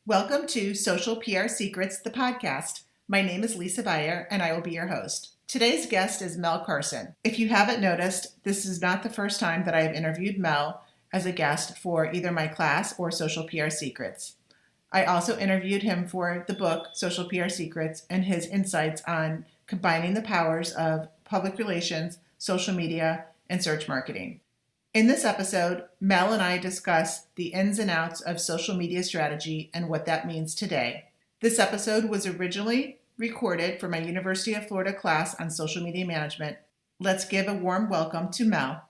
Welcome to Social PR Secrets, the podcast. My name is Lisa Bayer, and I will be your host. Today's guest is Mel Carson. If you haven't noticed, this is not the first time that I have interviewed Mel as a guest for either my class or Social PR Secrets. I also interviewed him for the book, Social PR Secrets, and his insights on combining the powers of public relations, social media, and search marketing. In this episode, Mel and I discuss the ins and outs of social media strategy and what that means today. This episode was originally recorded for my University of Florida class on social media management. Let's give a warm welcome to Mel.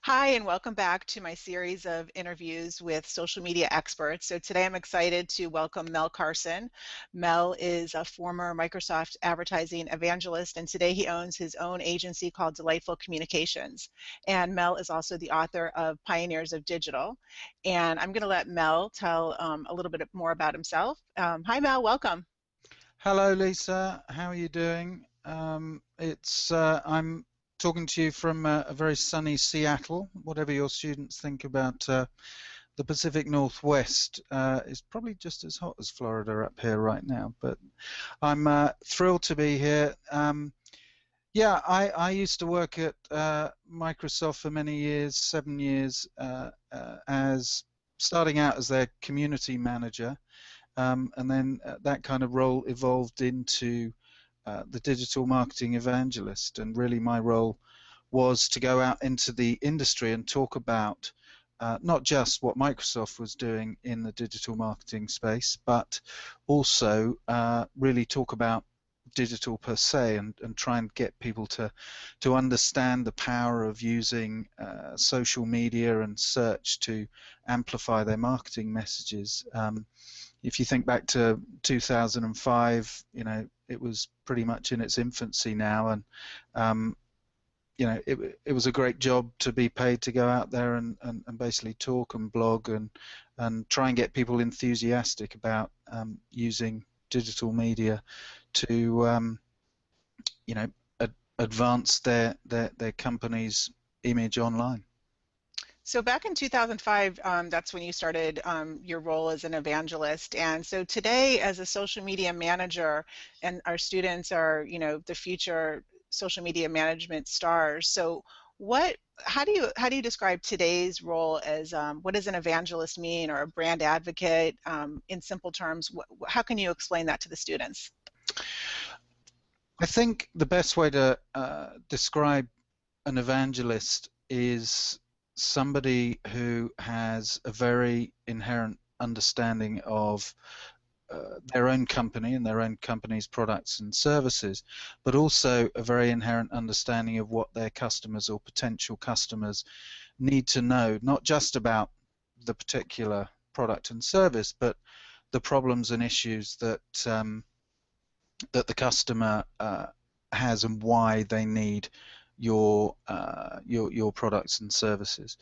Hi, and welcome back to my series of interviews with social media experts. So today I'm excited to welcome Mel Carson. Mel is a former Microsoft advertising evangelist, and today he owns his own agency called Delightful Communications. And Mel is also the author of Pioneers of Digital. And I'm going to let Mel tell a little bit more about himself. Hi, Mel. Welcome. Hello, Lisa. How are you doing? I'm talking to you from a very sunny Seattle. Whatever your students think about the Pacific Northwest, is probably just as hot as Florida up here right now. But I'm thrilled to be here. Yeah, I used to work at Microsoft for many years, 7 years, as starting out as their community manager. And then that kind of role evolved into the digital marketing evangelist, and really my role was to go out into the industry and talk about not just what Microsoft was doing in the digital marketing space, but also really talk about digital per se, and try and get people to understand the power of using social media and search to amplify their marketing messages. If you think back to 2005, it was pretty much in its infancy now, and it was a great job to be paid to go out there and basically talk and blog and try and get people enthusiastic about using digital media to advance their company's image online. So back in 2005, that's when you started your role as an evangelist. And so today, as a social media manager, and our students are, the future social media management stars. So how do you describe today's role as what does an evangelist mean, or a brand advocate in simple terms? How can you explain that to the students? I think the best way to describe an evangelist is somebody who has a very inherent understanding of their own company and their own company's products and services, but also a very inherent understanding of what their customers or potential customers need to know, not just about the particular product and service, but the problems and issues that that the customer has and why they need your products and services.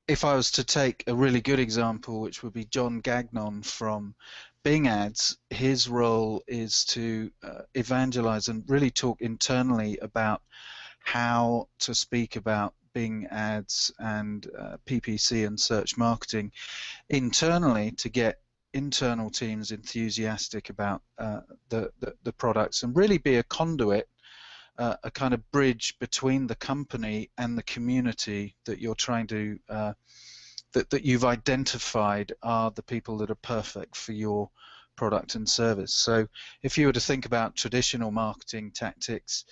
If I was to take a really good example, which would be John Gagnon from Bing Ads, his role is to evangelize and really talk internally about how to speak about Bing Ads and PPC and search marketing internally, to get internal teams enthusiastic about the products, and really be a conduit, a kind of bridge between the company and the community that you're trying to that you've identified are the people that are perfect for your product and service. So if you were to think about traditional marketing tactics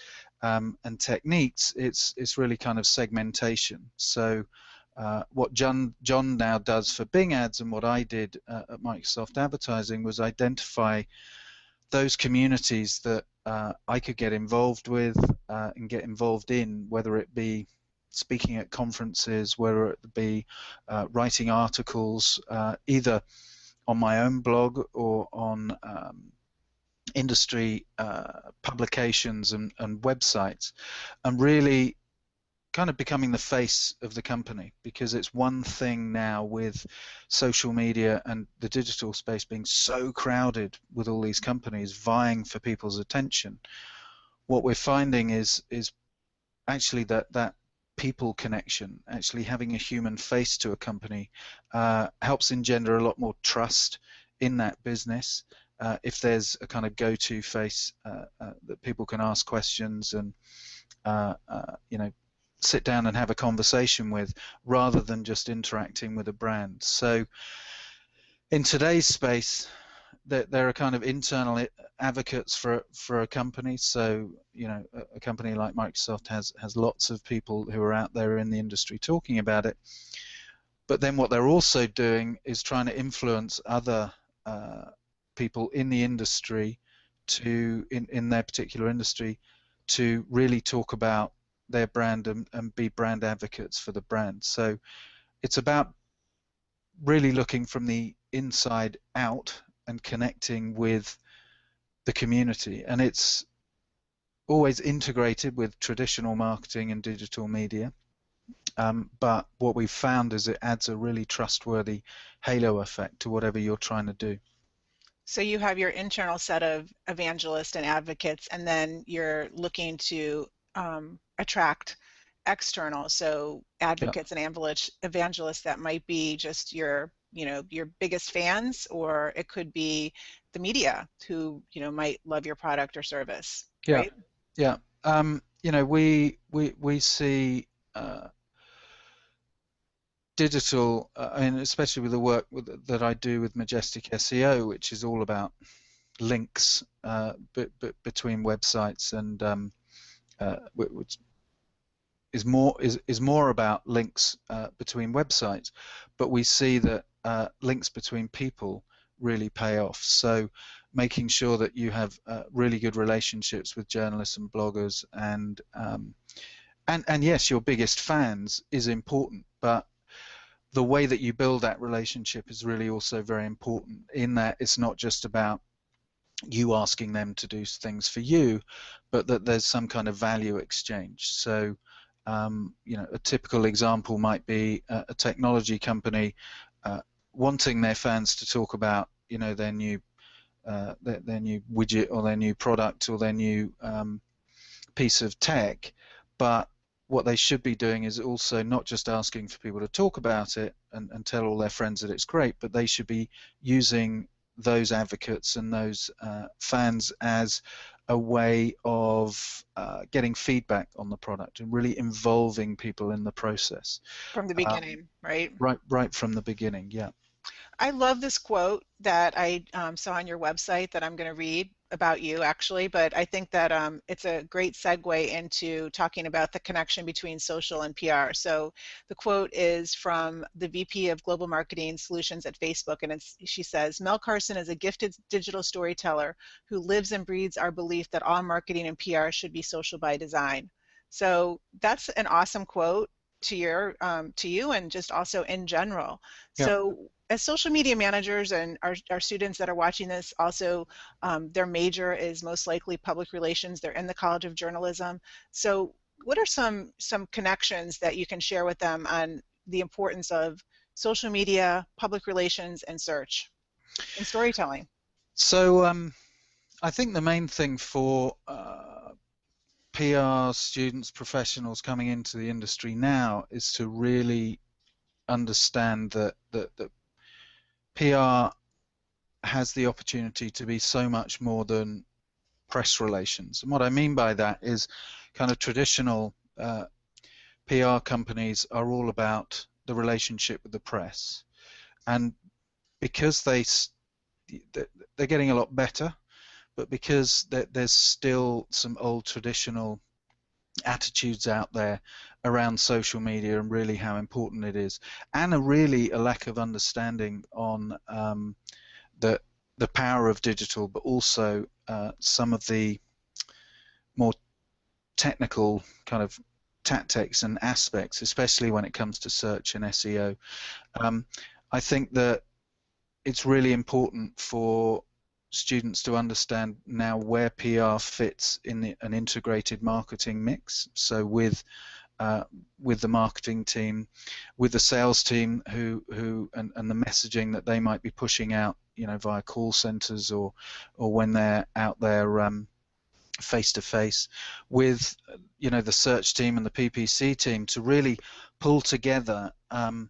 and techniques, it's really kind of segmentation. So what John now does for Bing Ads, and what I did at Microsoft Advertising, was identify those communities that I could get involved with and get involved in, whether it be speaking at conferences, whether it be writing articles, either on my own blog or on industry publications and websites, and really kind of becoming the face of the company, because it's one thing now with social media and the digital space being so crowded with all these companies vying for people's attention. What we're finding is actually that people connection, actually having a human face to a company, helps engender a lot more trust in that business. If there's a kind of go-to face that people can ask questions and sit down and have a conversation with, rather than just interacting with a brand. So in today's space, there are kind of internal advocates for a company. So a company like Microsoft has lots of people who are out there in the industry talking about it. But then what they're also doing is trying to influence other people in the industry in their particular industry to really talk about their brand and be brand advocates for the brand. So it's about really looking from the inside out and connecting with the community, and it's always integrated with traditional marketing and digital media, but what we've found is it adds a really trustworthy halo effect to whatever you're trying to do. So you have your internal set of evangelists and advocates, and then you're looking to attract external, so advocates and evangelists that might be just your biggest fans, or it could be the media who might love your product or service. Right? Yeah. We see digital, and especially with the work that I do with Majestic SEO, which is all about links between websites, and which is more about links between websites, but we see that links between people really pay off. So making sure that you have really good relationships with journalists and bloggers and yes, your biggest fans is important, but the way that you build that relationship is really also very important, in that it's not just about you asking them to do things for you, but that there's some kind of value exchange. So a typical example might be a technology company wanting their fans to talk about their new widget or their new product or their new piece of tech, but what they should be doing is also not just asking for people to talk about it and tell all their friends that it's great, but they should be using those advocates and those fans as a way of getting feedback on the product and really involving people in the process. From the beginning, right? Right from the beginning, yeah. I love this quote that I saw on your website that I'm going to read about you, actually, but I think that it's a great segue into talking about the connection between social and PR. So the quote is from the VP of Global Marketing Solutions at Facebook, and she says, "Mel Carson is a gifted digital storyteller who lives and breathes our belief that all marketing and PR should be social by design." So that's an awesome quote to you and just also in general. Yeah. So as social media managers, and our students that are watching this also, their major is most likely public relations. They're in the College of Journalism. So what are some connections that you can share with them on the importance of social media, public relations, and search and storytelling? So I think the main thing for PR students, professionals coming into the industry now is to really understand that PR has the opportunity to be so much more than press relations. And what I mean by that is kind of traditional PR companies are all about the relationship with the press, and because they're getting a lot better, but because there's still some old traditional attitudes out there around social media and really how important it is, and a lack of understanding on the power of digital, but also some of the more technical kind of tactics and aspects, especially when it comes to search and SEO. I think that it's really important for students to understand now where PR fits in an integrated marketing mix. So with the marketing team, with the sales team, and the messaging that they might be pushing out, via call centers or when they're out there face-to-face with the search team and the PPC team to really pull together and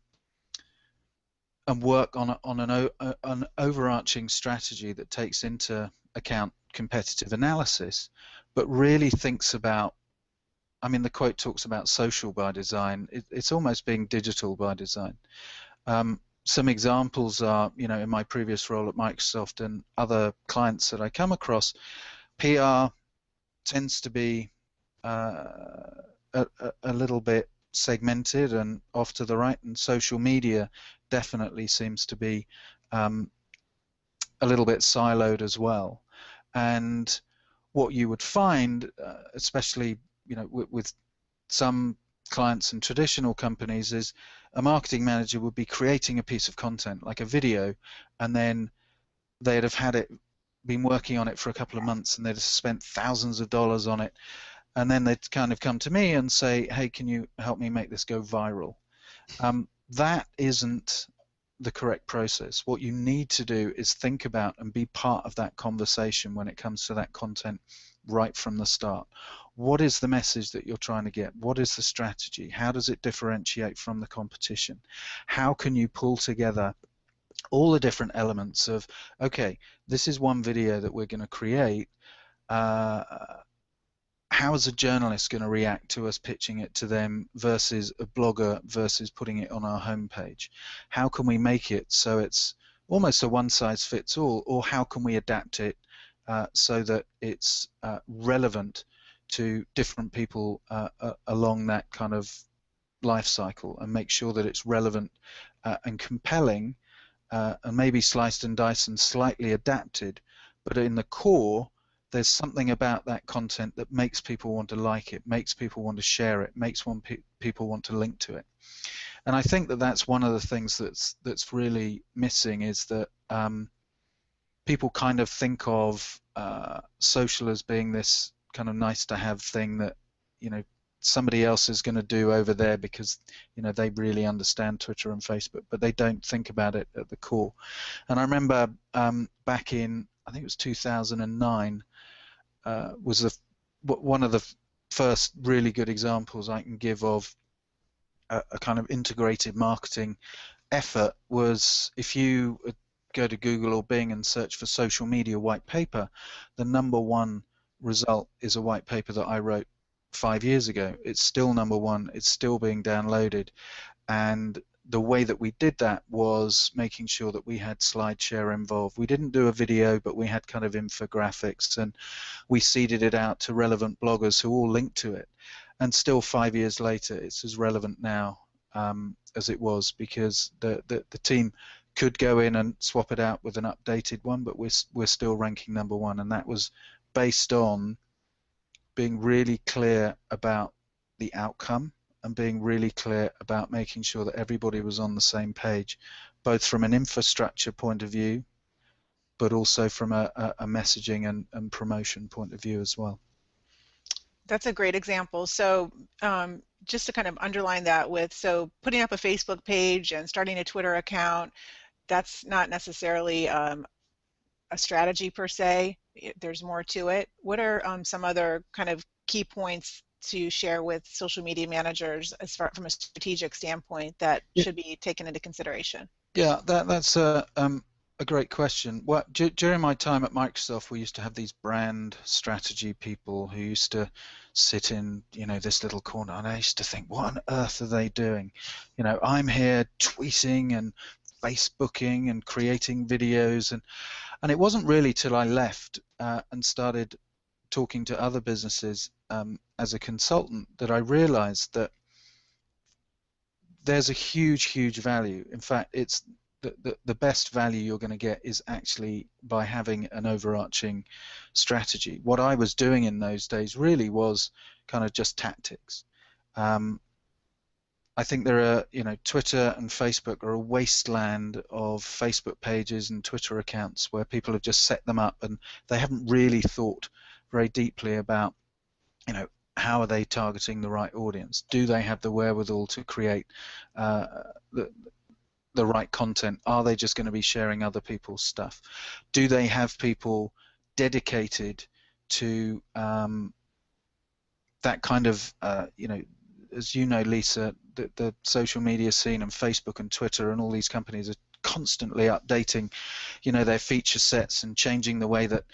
work on an overarching strategy that takes into account competitive analysis, but really thinks about, I mean, the quote talks about social by design. It's almost being digital by design. Some examples are, in my previous role at Microsoft and other clients that I come across, PR tends to be a little bit segmented and off to the right, and social media definitely seems to be a little bit siloed as well. And what you would find, especially with some clients and traditional companies, is a marketing manager would be creating a piece of content like a video, and then they'd have had it, been working on it for a couple of months, and they'd have spent thousands of dollars on it, and then they'd kind of come to me and say, hey, can you help me make this go viral? That isn't the correct process. What you need to do is think about and be part of that conversation when it comes to that content right from the start. What is the message that you're trying to get? What is the strategy? How does it differentiate from the competition? How can you pull together all the different elements of, okay, this is one video that we're going to create. How is a journalist going to react to us pitching it to them versus a blogger versus putting it on our homepage? How can we make it so it's almost a one-size-fits-all, or how can we adapt it so that it's relevant to different people along that kind of life cycle, and make sure that it's relevant and compelling, and maybe sliced and diced and slightly adapted, but in the core there's something about that content that makes people want to like it, makes people want to share it, makes people want to link to it. And I think that that's one of the things that's really missing, is that people kind of think of social as being this kind of nice to have thing that somebody else is going to do over there because they really understand Twitter and Facebook, but they don't think about it at the core. And I remember back in, I think it was 2009, was one of the first really good examples I can give of a kind of integrated marketing effort. Was if you go to Google or Bing and search for social media white paper, the #1 result is a white paper that I wrote 5 years ago. It's still #1, it's still being downloaded, and the way that we did that was making sure that we had SlideShare involved. We didn't do a video, but we had kind of infographics, and we seeded it out to relevant bloggers who all linked to it. And still 5 years later, it's as relevant now as it was, because the team could go in and swap it out with an updated one, but we're still ranking #1, and that was based on being really clear about the outcome and being really clear about making sure that everybody was on the same page, both from an infrastructure point of view, but also from a messaging and promotion point of view as well. That's a great example. So just to kind of underline that with, so putting up a Facebook page and starting a Twitter account, that's not necessarily a strategy per se. There's more to it. What are some other kind of key points to share with social media managers as far from a strategic standpoint that should be taken into consideration? Yeah, that's a great question. Well, during my time at Microsoft, we used to have these brand strategy people who used to sit in, this little corner, and I used to think, what on earth are they doing? I'm here tweeting and Facebooking and creating videos, and it wasn't really till I left and started talking to other businesses as a consultant that I realized that there's a huge value. In fact, it's the best value you're going to get is actually by having an overarching strategy. What I was doing in those days really was kind of just tactics. I think there are, Twitter and Facebook are a wasteland of Facebook pages and Twitter accounts where people have just set them up and they haven't really thought very deeply about, how are they targeting the right audience? Do they have the wherewithal to create the right content? Are they just going to be sharing other people's stuff? Do they have people dedicated to that kind of, as you know, Lisa, the social media scene and Facebook and Twitter and all these companies are constantly updating, their feature sets and changing the way that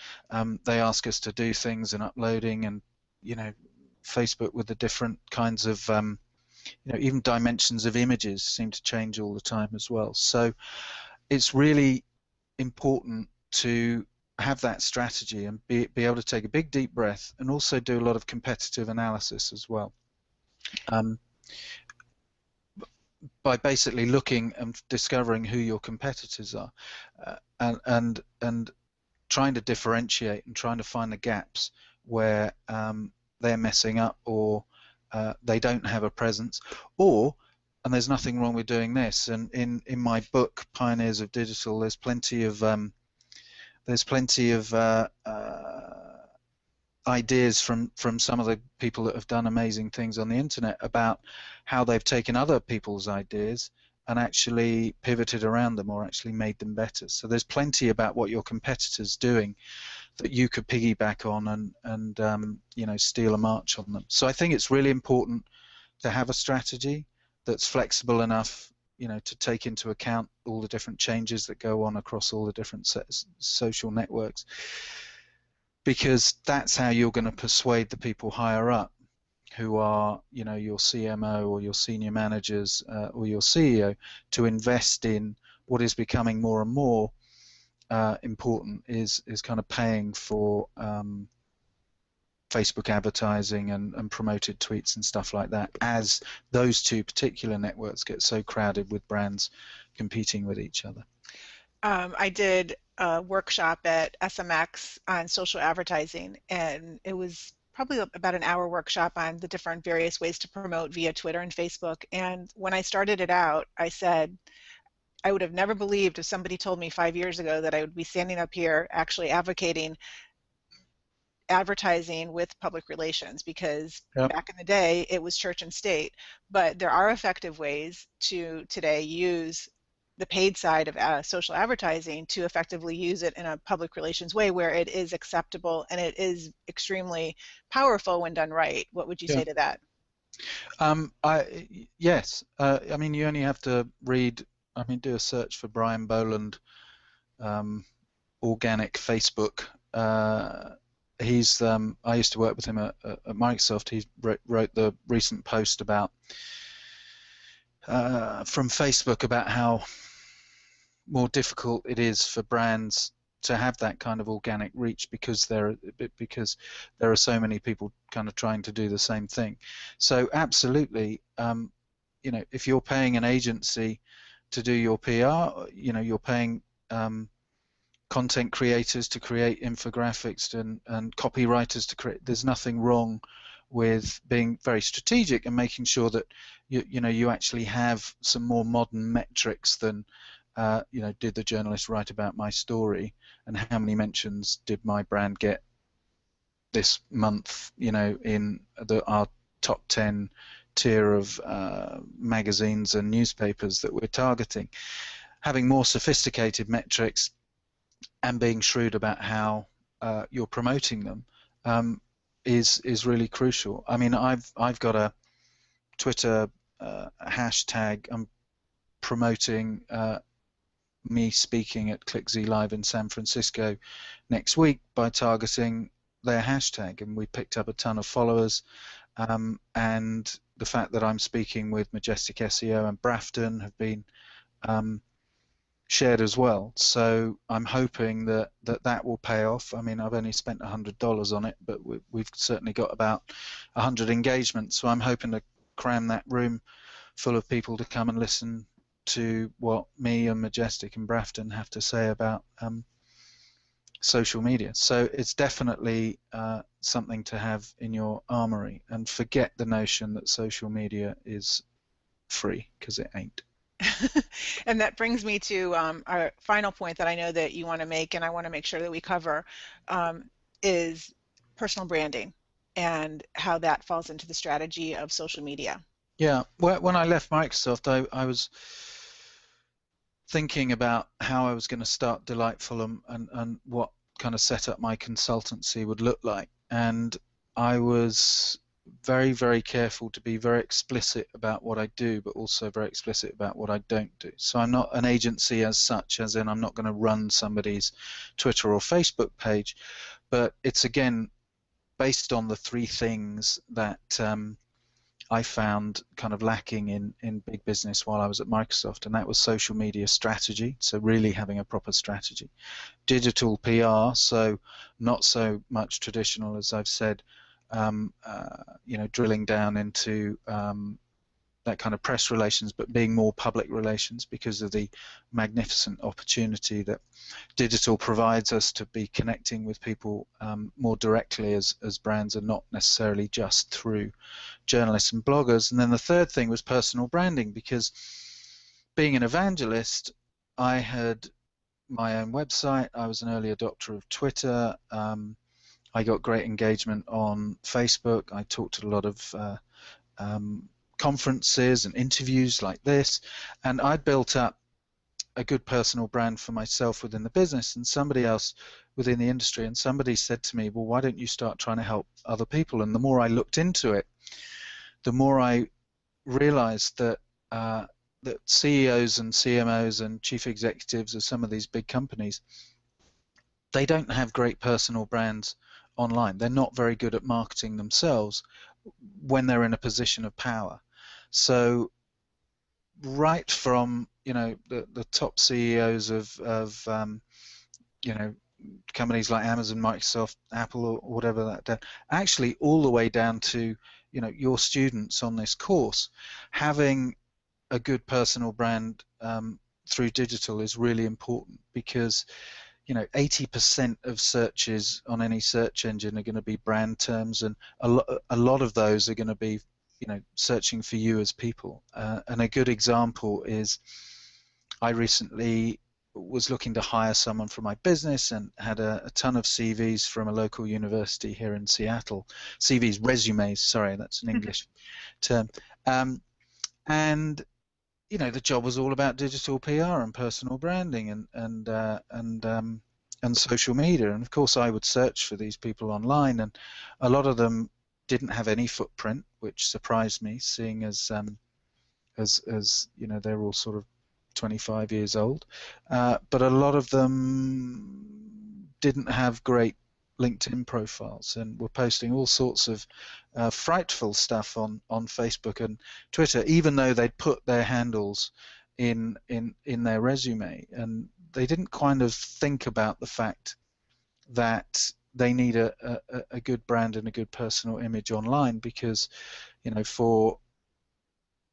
they ask us to do things and uploading, and Facebook with the different kinds of even dimensions of images seem to change all the time as well. So it's really important to have that strategy and be able to take a big deep breath, and also do a lot of competitive analysis as well, by basically looking and discovering who your competitors are, and trying to differentiate and trying to find the gaps where they're messing up, or they don't have a presence, and there's nothing wrong with doing this. And in my book Pioneers of Digital, there's plenty of ideas from some of the people that have done amazing things on the internet about how they've taken other people's ideas and actually pivoted around them, or actually made them better. So there's plenty about what your competitors doing that you could piggyback on and steal a march on them. So I think it's really important to have a strategy that's flexible enough, to take into account all the different changes that go on across all the different social networks, because that's how you're going to persuade the people higher up, who are, your CMO or your senior managers or your CEO, to invest in what is becoming more and more important, is kind of paying for Facebook advertising and promoted tweets and stuff like that, as those two particular networks get so crowded with brands competing with each other. I did a workshop at SMX on social advertising, and it was probably about an hour workshop on the different various ways to promote via Twitter and Facebook. And when I started it out, I said, I would have never believed if somebody told me 5 years ago that I would be standing up here actually advocating advertising with public relations, because back in the day it was church and state. But there are effective ways to today use the paid side of social advertising to effectively use it in a public relations way where it is acceptable and it is extremely powerful when done right. What would you say to that? Yes. I mean, you only have to do a search for Brian Boland, organic Facebook. He's I used to work with him at Microsoft. He wrote the recent post about from Facebook about how more difficult it is for brands to have that kind of organic reach, because there are so many people kind of trying to do the same thing. So absolutely, if you're paying an agency to do your PR, you're paying content creators to create infographics and copywriters to create. There's nothing wrong with being very strategic and making sure that you actually have some more modern metrics than did the journalist write about my story, and how many mentions did my brand get this month, in our top 10 tier of magazines and newspapers that we're targeting. Having more sophisticated metrics and being shrewd about how you're promoting them is really crucial. I mean, I've got a Twitter hashtag. I'm promoting me speaking at ClickZ Live in San Francisco next week by targeting their hashtag, and we picked up a ton of followers. And the fact that I'm speaking with Majestic SEO and Brafton have been shared as well. So I'm hoping that will pay off. I mean, I've only spent $100 on it, but we've certainly got about 100 engagements. So I'm hoping to cram that room full of people to come and listen to what me and Majestic and Brafton have to say about social media. So it's definitely something to have in your armory, and forget the notion that social media is free, because it ain't. And that brings me to our final point that I know that you want to make, and I want to make sure that we cover, is personal branding and how that falls into the strategy of social media. Yeah, when I left Microsoft, I was thinking about how I was going to start Delightful and what kind of set up my consultancy would look like. And I was very, very careful to be very explicit about what I do, but also very explicit about what I don't do. So I'm not an agency as such, as in I'm not going to run somebody's Twitter or Facebook page, but it's again based on the three things that I found kind of lacking in big business while I was at Microsoft, and that was social media strategy, so really having a proper strategy. Digital PR, so not so much traditional, as I've said, drilling down into that kind of press relations, but being more public relations because of the magnificent opportunity that digital provides us to be connecting with people more directly as brands, and not necessarily just through journalists and bloggers. And then the third thing was personal branding, because being an evangelist, I had my own website, I was an early adopter of Twitter, I got great engagement on Facebook, I talked at a lot of conferences and interviews like this, and I built up a good personal brand for myself within the business and somebody else within the industry. And somebody said to me, well, why don't you start trying to help other people? And the more I looked into it, the more I realized that that CEOs and CMOs and chief executives of some of these big companies, they don't have great personal brands online. They're not very good at marketing themselves when they're in a position of power. So right from the top CEOs of companies like Amazon, Microsoft, Apple, or whatever that, actually all the way down to your students on this course, having a good personal brand through digital is really important, because 80% of searches on any search engine are going to be brand terms, and a lot of those are going to be searching for you as people. And a good example is I recently was looking to hire someone for my business and had a ton of CVs from a local university here in Seattle. CVs, resumes, sorry, that's an English term. And the job was all about digital PR and personal branding and social media. And of course, I would search for these people online, and a lot of them didn't have any footprint, which surprised me, seeing as they're all sort of 25 years old. But a lot of them didn't have great LinkedIn profiles and were posting all sorts of frightful stuff on Facebook and Twitter, even though they'd put their handles in their resume. And they didn't kind of think about the fact that they need a good brand and a good personal image online, because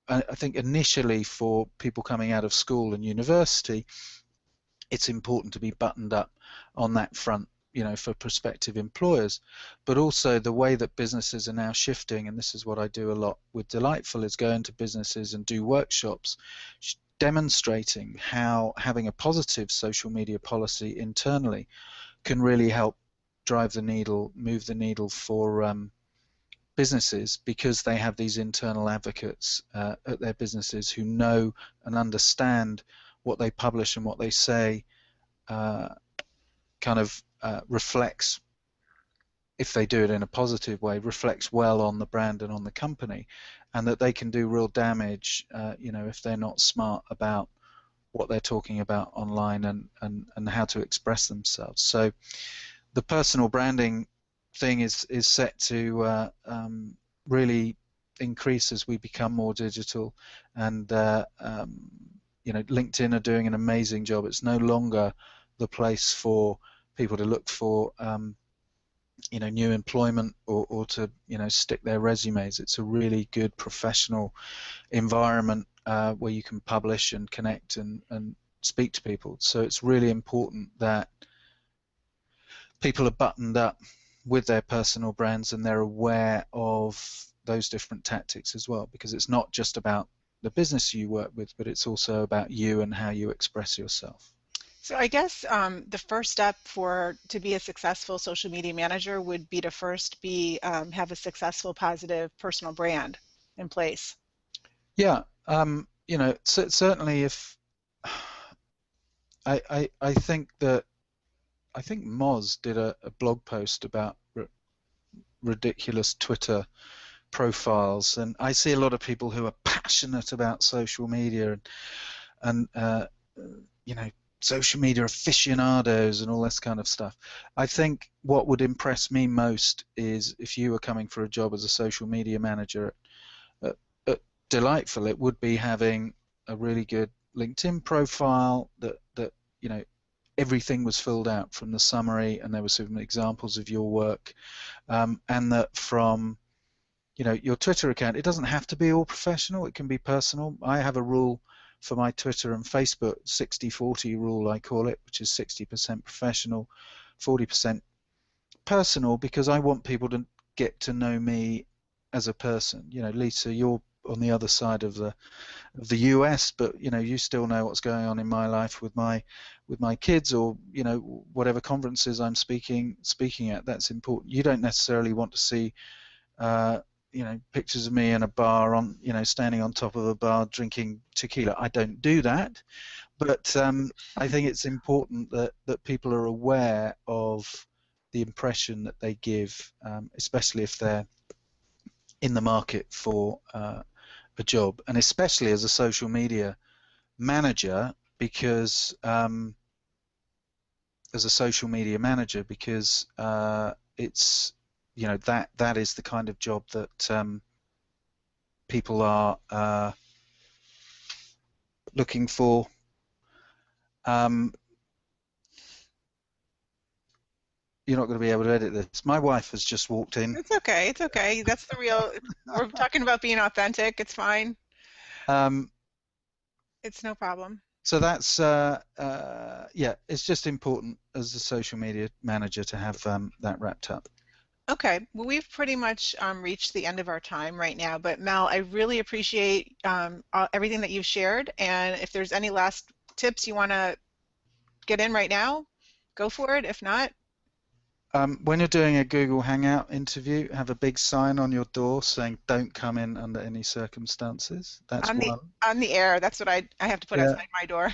I think initially for people coming out of school and university, it's important to be buttoned up on that front, for prospective employers. But also the way that businesses are now shifting, and this is what I do a lot with Delightful, is go into businesses and do workshops demonstrating how having a positive social media policy internally can really help drive the needle, move the needle for businesses, because they have these internal advocates at their businesses who know and understand what they publish and what they say reflects, if they do it in a positive way, reflects well on the brand and on the company, and that they can do real damage if they're not smart about what they're talking about online and how to express themselves. So the personal branding thing is set to really increase as we become more digital, and LinkedIn are doing an amazing job. It's no longer the place for people to look for new employment or to stick their resumes. It's a really good professional environment where you can publish and connect and speak to people. So it's really important that people are buttoned up with their personal brands and they're aware of those different tactics as well, because it's not just about the business you work with, but it's also about you and how you express yourself. So I guess the first step to be a successful social media manager would be to first have a successful, positive personal brand in place. Yeah, certainly if I think that I think Moz did a blog post about ridiculous Twitter profiles, and I see a lot of people who are passionate about social media and social media aficionados and all this kind of stuff. I think what would impress me most is if you were coming for a job as a social media manager at Delightful, it would be having a really good LinkedIn profile that everything was filled out from the summary, and there were some examples of your work, and that from your Twitter account, it doesn't have to be all professional, it can be personal. I have a rule for my Twitter and Facebook, 60-40 rule I call it, which is 60% professional, 40% personal, because I want people to get to know me as a person. Lisa, you're on the other side of the US, but you still know what's going on in my life with my kids, or whatever conferences I'm speaking at. That's important. You don't necessarily want to see pictures of me in a bar standing on top of a bar drinking tequila. I don't do that, but I think it's important that people are aware of the impression that they give, especially if they're in the market for a job, and especially as a social media manager, because it's that is the kind of job that people are looking for. You're not going to be able to edit this. My wife has just walked in. It's okay. It's okay. That's the real. We're talking about being authentic. It's fine. It's no problem. So that's it's just important as a social media manager to have that wrapped up. Okay, well, we've pretty much reached the end of our time right now, but Mel, I really appreciate everything that you've shared, and if there's any last tips you want to get in right now, go for it. If not, when you're doing a Google Hangout interview, have a big sign on your door saying "Don't come in under any circumstances." That's one. On the air. That's what I have to put outside my door.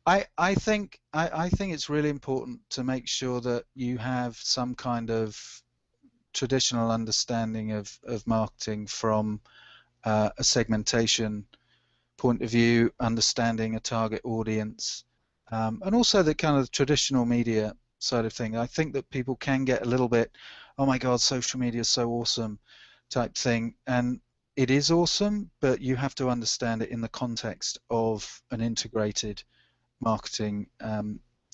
I think it's really important to make sure that you have some kind of traditional understanding of marketing from a segmentation point of view, understanding a target audience, and also the kind of traditional media side of thing. I think that people can get a little bit, oh my God, social media is so awesome type thing, and it is awesome, but you have to understand it in the context of an integrated marketing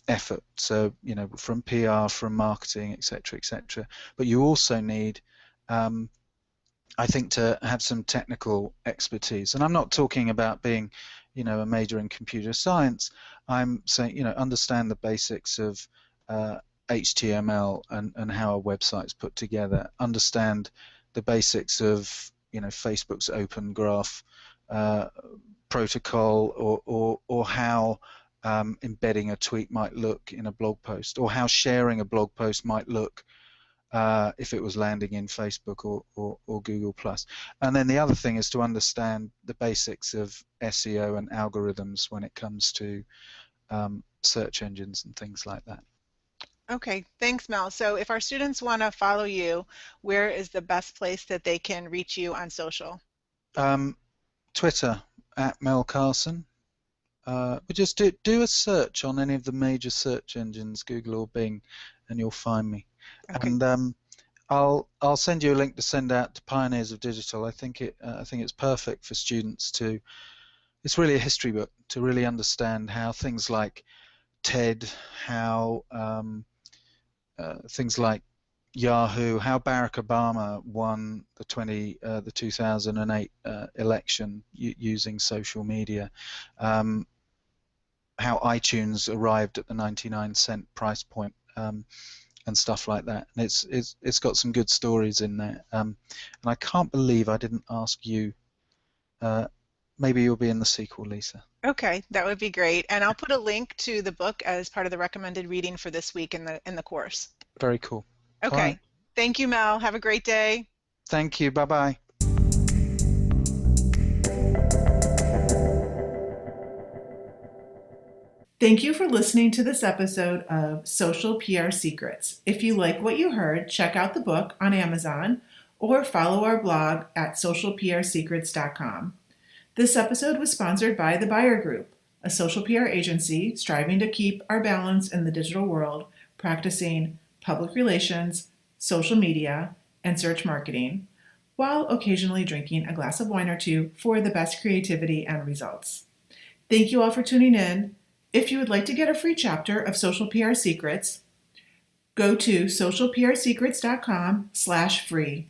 effort. So from PR, from marketing, etc. But you also need I think to have some technical expertise, and I'm not talking about being a major in computer science. I'm saying understand the basics of HTML and how a website's put together, understand the basics of Facebook's open graph protocol, or how embedding a tweet might look in a blog post, or how sharing a blog post might look if it was landing in Facebook or Google+. And then the other thing is to understand the basics of SEO and algorithms when it comes to search engines and things like that. Okay, thanks, Mel. So if our students want to follow you, where is the best place that they can reach you on social? Twitter, @Mel Carson. But just do a search on any of the major search engines, Google or Bing, and you'll find me. Okay. And I'll send you a link to send out to Pioneers of Digital. I think it's perfect for students to. It's really a history book to really understand how things like TED, how things like Yahoo, how Barack Obama won the 2008 election using social media, how iTunes arrived at the 99-cent price point, and stuff like that. And it's got some good stories in there. And I can't believe I didn't ask you. Maybe you'll be in the sequel, Lisa. Okay, that would be great. And I'll put a link to the book as part of the recommended reading for this week in the course. Very cool. Okay. Right. Thank you, Mel. Have a great day. Thank you. Bye-bye. Thank you for listening to this episode of Social PR Secrets. If you like what you heard, check out the book on Amazon or follow our blog at socialprsecrets.com. This episode was sponsored by the Buyer Group, a social PR agency striving to keep our balance in the digital world, practicing public relations, social media, and search marketing, while occasionally drinking a glass of wine or two for the best creativity and results. Thank you all for tuning in. If you would like to get a free chapter of Social PR Secrets, go to socialprsecrets.com/free.